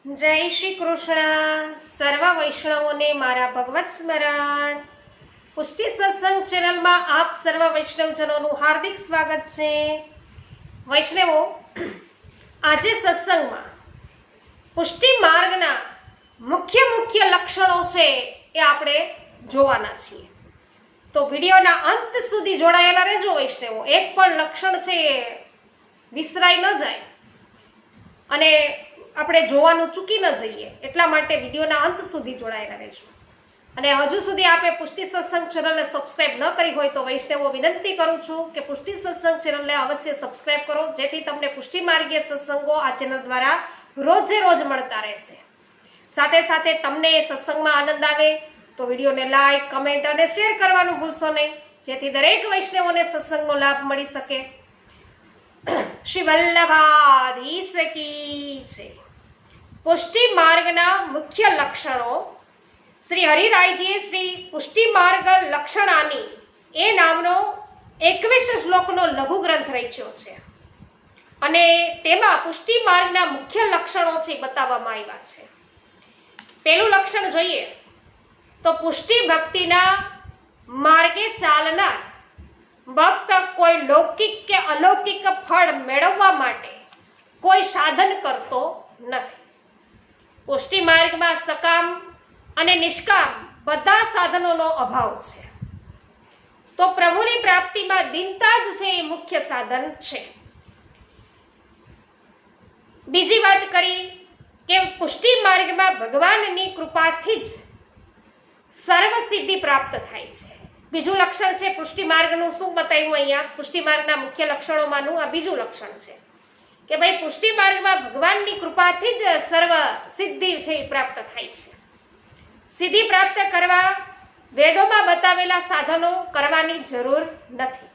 જય શ્રી કૃષ્ણ. સર્વ વૈષ્ણવોને મારા ભગવત સ્મરણ. પુષ્ટિ સત્સંગ ચેનલમાં આપ સર્વ વૈષ્ણવજનોનું હાર્દિક સ્વાગત છે. વૈષ્ણવો, આજે સત્સંગમાં પુષ્ટિ માર્ગના મુખ્ય લક્ષણો છે એ આપણે જોવાના છીએ. તો વિડીયોના અંત સુધી જોડાયેલા રહેજો વૈષ્ણવો. એક પણ લક્ષણ છે એ વિસરાઈ ન જાય અને આપણે જોવાનું ચૂકી ન જઈએ, એટલા માટે વિડીયોના અંત સુધી જોડાયેલા રહેજો. અને હજુ સુધી આપે પુષ્ટિ સત્સંગ ચેનલને સબસ્ક્રાઇબ ન કરી હોય તો વૈષ્ણવો વિનંતી કરું છું કે પુષ્ટિ સત્સંગ ચેનલને અવશ્ય સબસ્ક્રાઇબ કરો, જેથી તમને પુષ્ટિ માર્ગીય સત્સંગો આ ચેનલ દ્વારા રોજે રોજ મળતા રહેશે. સાથે સાથે તમને એ સત્સંગમાં આનંદ આવે તો વિડીયોને લાઈક, કમેન્ટ અને શેર કરવાનું ભૂલશો નહીં, જેથી દરેક વૈષ્ણવોને સત્સંગનો લાભ મળી શકે. શ્રી વલ્લભાધીશ કી છે. પુષ્ટિ માર્ગના મુખ્ય લક્ષણો. શ્રી હરિરાયજીએ શ્રી પુષ્ટિ માર્ગ લક્ષણાની એ નામનો 21 શ્લોકનો લઘુ ગ્રંથ રચ્યો છે અને તેમાં પુષ્ટિ માર્ગના મુખ્ય લક્ષણો છે બતાવવામાં આવ્યા છે. પહેલું લક્ષણ જોઈએ તો પુષ્ટિ ભક્તિના માર્ગે ચાલનાર ભક્ત કોઈ લૌકિક કે અલૌકિક ફળ મેળવવા માટે કોઈ સાધન કરતો નથી. પુષ્ટિ માર્ગમાં સકામ અને નિષ્કામ બધા સાધનોનો અભાવ છે. તો પ્રભુની પ્રાપ્તિમાં દીનતા જ છે એ મુખ્ય સાધન છે. બીજી વાત કરી કે પુષ્ટિ માર્ગમાં ભગવાનની કૃપાથી જ સર્વ સિદ્ધિ પ્રાપ્ત થાય છે. બીજું લક્ષણ છે પુષ્ટિ માર્ગનું. શું બતાવ્યું અહીંયા? પુષ્ટિ માર્ગના મુખ્ય લક્ષણોમાંનું આ બીજું લક્ષણ છે કે ભાઈ પુષ્ટિ માર્ગમાં ભગવાનની કૃપાથી જ સર્વ સિદ્ધિ છે એ પ્રાપ્ત થાય છે. સિદ્ધિ પ્રાપ્ત કરવા વેદોમાં બતાવેલા સાધનો કરવાની જરૂર નથી.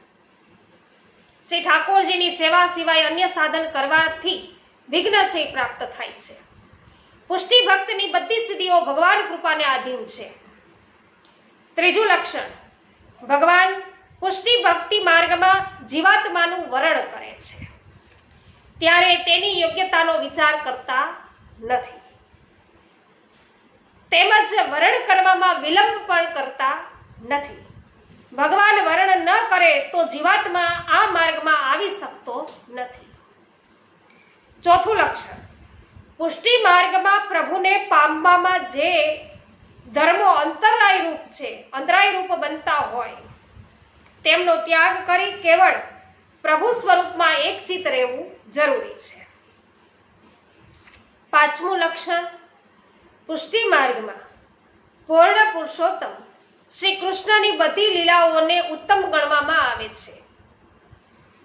શ્રી ઠાકોરજીની સેવા સિવાય અન્ય સાધન કરવાથી વિઘ્ન છે એ પ્રાપ્ત થાય છે. પુષ્ટિ ભક્તની બધી સિદ્ધિઓ ભગવાન કૃપાને આધીન છે. ત્રીજું લક્ષણ, ભગવાન પુષ્ટિ ભક્તિ માર્ગમાં જીવાત્માનું વરણ કરે છે ત્યારે તેની યોગ્યતાનો વિચાર કરતા નથી, તેમજ વરણ કરવામાં વિલંબ પણ કરતા નથી. ભગવાન વરણ ન કરે તો જીવાત્મા આ માર્ગમાં આવી શકતો નથી. ચોથું લક્ષણ, પુષ્ટિ માર્ગમાં પ્રભુને પામવામાં જે ધર્મો અંતરાય રૂપ છે, અંતરાય રૂપ બનતા હોય તેમનો ત્યાગ કરી કેવળ પ્રભુ સ્વરૂપમાં એકચિત રહેવું જરૂરી છે. પાંચમું લક્ષણ, પુષ્ટિ માર્ગમાં પૂર્ણ પુરુષોત્તમ શ્રી કૃષ્ણની બધી લીલાઓને ઉત્તમ ગણવામાં આવે છે.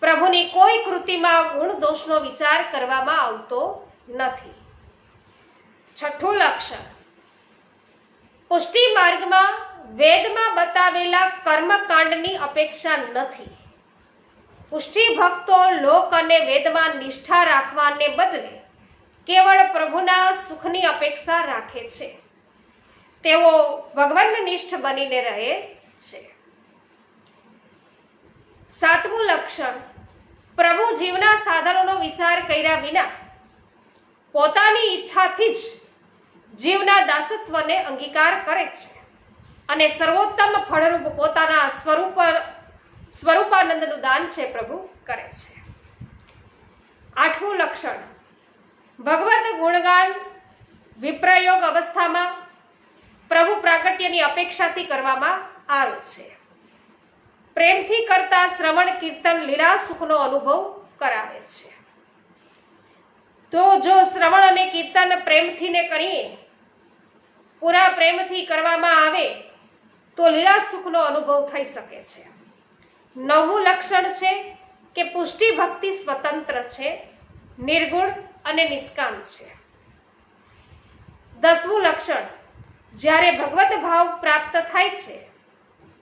પ્રભુની કોઈ કૃતિમાં ગુણ દોષનો વિચાર કરવામાં આવતો નથી. છઠ્ઠું લક્ષણ, પુષ્ટિ માર્ગમાં વેદમાં બતાવેલા કર્મકાંડની અપેક્ષા નથી. પુષ્ટિ ભક્તો લોક અને વેદમાં નિષ્ઠા રાખવાને બદલે કેવળ પ્રભુના સુખની અપેક્ષા રાખે છે. તેઓ ભગવાનનિષ્ઠ બનીને રહે છે. સાતમું લક્ષણ, પ્રભુ જીવના સાધનોનો વિચાર કર્યા વિના પોતાની ઈચ્છાથી જ જીવના દાસત્વને અંગીકાર કરે છે અને સર્વોત્તમ ફળરૂપ પોતાના સ્વરૂપાનંદનું દાન છે પ્રભુ કરે છે. આઠમું લક્ષણ, ભગવદ ગુણગાન વિપ્રયોગ અવસ્થામાં પ્રભુ પ્રાગટ્યની અપેક્ષાથી કરવામાં આવે છે. પ્રેમથી કરતા શ્રવણ કીર્તન લીલા સુખનો અનુભવ કરાવે છે. તો જો શ્રવણ અને કીર્તન પ્રેમથી ને કરીએ, પૂરા પ્રેમથી કરવામાં આવે તો લીલા સુખનો અનુભવ થઈ શકે છે. નવમું લક્ષણ છે કે પુષ્ટિ ભક્તિ સ્વતંત્ર છે, નિર્ગુણ અને નિષ્કામ છે. 10મું લક્ષણ, જ્યારે ભગવત ભાવ પ્રાપ્ત થાય છે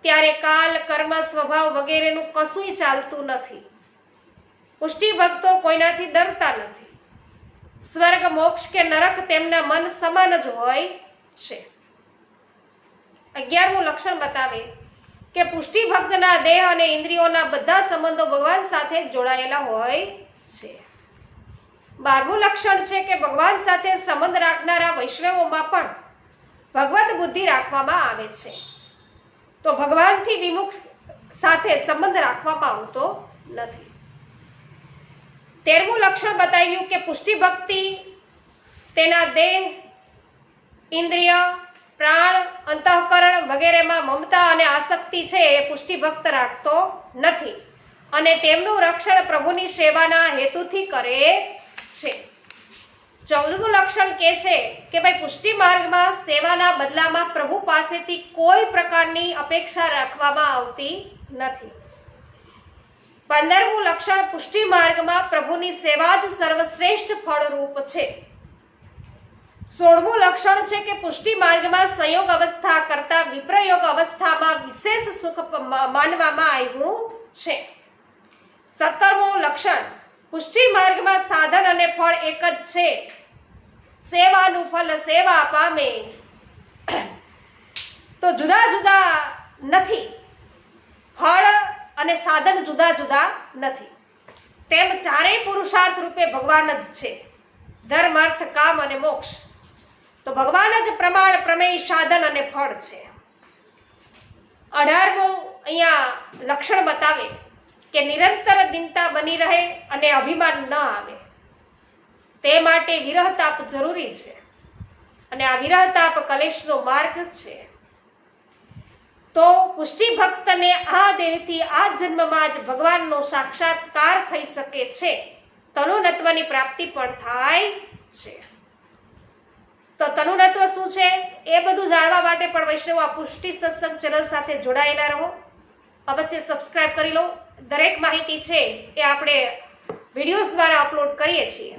ત્યારે કાલ, કર્મ, સ્વભાવ વગેરેનું કશુંય ચાલતું નથી. પુષ્ટિ ભક્તો કોઈનાથી ડરતા નથી. સ્વર્ગ, મોક્ષ કે નરક તેમના મન સમાન જ હોય છે. 11મું લક્ષણ બતાવે કે પુષ્ટિ ભક્તના દેહ અને ઇન્દ્રિયોના બધા સંબંધો ભગવાન સાથે જોડાયેલા હોય છે. 12મું લક્ષણ છે કે ભગવાન સાથે સંબંધ રાખનારા વૈષ્ણવોમાં પણ ભગવત બુદ્ધિ રાખવામાં આવે છે. તો ભગવાનથી વિમુખ સાથે સંબંધ રાખવામાં આવતો નથી. 13મું લક્ષણ બતાવ્યું કે પુષ્ટિ ભક્તિ તેના દેહ, ઇન્દ્રિય, પ્રાણ, અંતઃકરણ વગેરેમાં મમતા અને આસક્તિ છે એ પુષ્ટિ ભક્ત રાખતો નથી અને તેમનું રક્ષણ પ્રભુની સેવાના હેતુથી કરે છે. 14મું લક્ષણ કહે છે કે ભાઈ પુષ્ટિ માર્ગમાં સેવાના બદલામાં પ્રભુ પાસેથી કોઈ પ્રકારની અપેક્ષા રાખવામાં આવતી નથી. 15મું લક્ષણ પુષ્ટિ માર્ગમાં પ્રભુની સેવા જ સર્વશ્રેષ્ઠ ફળરૂપ છે. 16મું લક્ષણ છે કે પુષ્ટિ માર્ગમાં સંયોગ અવસ્થા કરતા વિપ્રયોગ અવસ્થામાં વિશેષ સુખ માનવામાં આવ્યું છે. 17મું લક્ષણ પુષ્ટિ માર્ગમાં સાધન અને ફળ એક જ છે. સેવાનું ફલ સેવા પામે, તો જુદા જુદા નથી. ફળ અને સાધન જુદા જુદા નથી. તેમ ચારેય પુરુષાર્થ રૂપે ભગવાન જ છે. ધર્મ, અર્થ, કામ અને મોક્ષ. તો ભગવાન જ પ્રમાણ, પ્રમેય, સાધન અને ફળ છે. 18મું અહીંયા લક્ષણ બતાવે કે નિરંતર દિનતા બની રહે અને અભિમાન ન આવે તે માટે વિરહતાપ જરૂરી છે અને આ વિરહતાપ કલેશનો માર્ગ છે. તો પુષ્ટિ ભક્તને આ દેહથી આ જન્મમાં જ ભગવાનનો સાક્ષાત્કાર થઈ શકે છે. તનુનત્વની પ્રાપ્તિ પણ થાય છે. તો તનુનત્વ શું છે એ બધું જાણવા માટે પણ વૈષ્ણવ આ પુષ્ટિ સત્સંગ ચેનલ સાથે જોડાયેલા રહો. અવશ્ય સબસ્ક્રાઇબ કરી લો. દરેક માહિતી છે એ આપણે વિડીયોઝ દ્વારા અપલોડ કરીએ છીએ.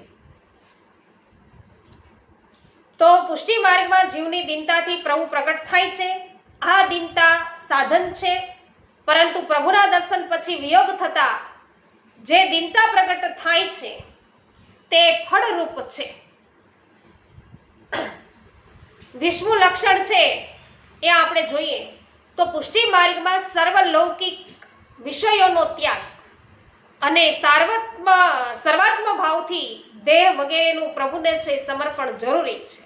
તો પુષ્ટિ માર્ગમાં જીવની દીનતાથી પ્રભુ પ્રગટ થાય છે. આ દીનતા સાધન છે, પરંતુ પ્રભુના દર્શન પછી વિયોગ થતા જે દીનતા પ્રગટ થાય છે તે ફળરૂપ છે. 20મું લક્ષણ છે એ આપણે જોઈએ તો પુષ્ટિ માર્ગમાં સર્વલૌકિક વિષયોનો ત્યાગ અને સર્વાત્મ ભાવથી દેહ વગેરેનું પ્રભુને છે સમર્પણ જરૂરી છે.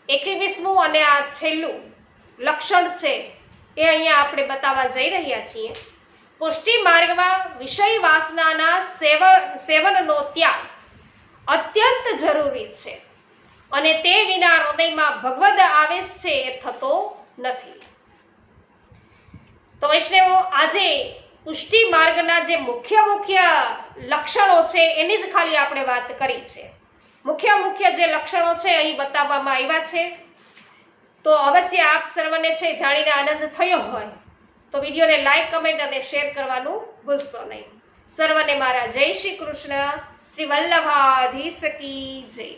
21મું અને આ છેલ્લું લક્ષણ છે એ અહીંયા આપણે બતાવવા જઈ રહ્યા છીએ. પુષ્ટિ માર્ગમાં વિષય વાસનાના સેવનનો ત્યાગ અત્યંત જરૂરી છે અને તે વિના હૃદયમાં ભગવદ આવેશ છે એ થતો નથી. તો વૈષ્ણવો, આજે પુષ્ટિ માર્ગના જે મુખ્ય લક્ષણો છે એની જ ખાલી આપણે વાત કરી છે. મુખ્ય જે લક્ષણો છે અહીં બતાવવામાં આવ્યા છે. તો અવશ્ય આપ સર્વને છે જાણીને આનંદ થયો હોય તો વિડીયોને લાઈક, કમેન્ટ અને શેર કરવાનું ભૂલશો નહીં. સર્વને મારા જય શ્રી કૃષ્ણ. શ્રી વલ્લભાધીશ કી જય.